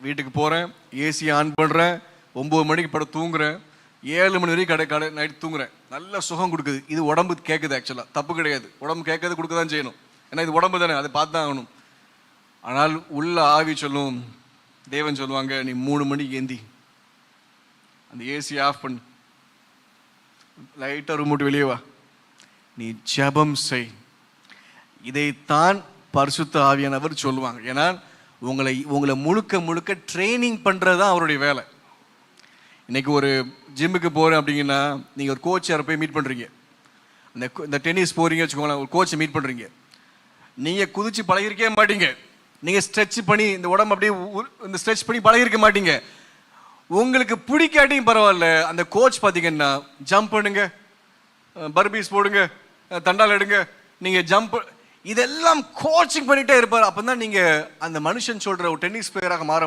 வீட்டுக்கு போகிறேன், AC on பண்ணுறேன், 9 மணிக்கு படம் தூங்குறேன், 7 மணி வரைக்கும் கடை நைட்டு தூங்குறேன். நல்ல சுகம் கொடுக்குது. இது உடம்பு கேட்குது. ஆக்சுவலாக தப்பு கிடையாது. உடம்பு கேட்கறது கொடுக்க தான் செய்யணும். ஏன்னா இது உடம்பு தானே, அதை பார்த்து தான் ஆகணும். ஆனால் உள்ள ஆவி சொல்லும், தேவன் சொல்லுவாங்க, நீ 3 மணிக்கு ஏந்தி அந்த ஏசி ஆஃப் பண்ணு, லைட்டாக ரூம் விட்டு வெளியே வா, நீ ஜெபம் செய். இதைத்தான் பரிசுத்த ஆவியானவர் சொல்லுவாங்க. ஏன்னா உங்களை முழுக்க ட்ரைனிங் பண்ணுறது தான் அவருடைய வேலை. இன்னைக்கு ஒரு ஜிம்முக்கு போகிறேன் அப்படிங்கன்னா, நீங்கள் ஒரு கோச் யாரை போய் மீட் பண்ணுறீங்க, இந்த டென்னிஸ் போகிறீங்க வச்சுக்கோங்களேன், ஒரு கோச்சை மீட் பண்ணுறீங்க. நீங்கள் குதிச்சு பழகிருக்கவே மாட்டீங்க. நீங்கள் ஸ்ட்ரெச் பண்ணி இந்த உடம்பு அப்படியே இந்த ஸ்ட்ரெச் பண்ணி பழகிருக்க மாட்டீங்க. உங்களுக்கு பிடிக்காட்டியும் பரவாயில்ல, அந்த கோச் பார்த்தீங்கன்னா ஜம்ப் பண்ணுங்க, பர்பீஸ் போடுங்க, தண்டால் எடுங்க, நீங்கள் ஜம்ப், இதெல்லாம் கோச்சிங் பண்ணிகிட்டே இருப்பார். அப்போ தான் நீங்கள் அந்த மனுஷன் சொல்கிற ஒரு டென்னிஸ் பிளேயராக மாற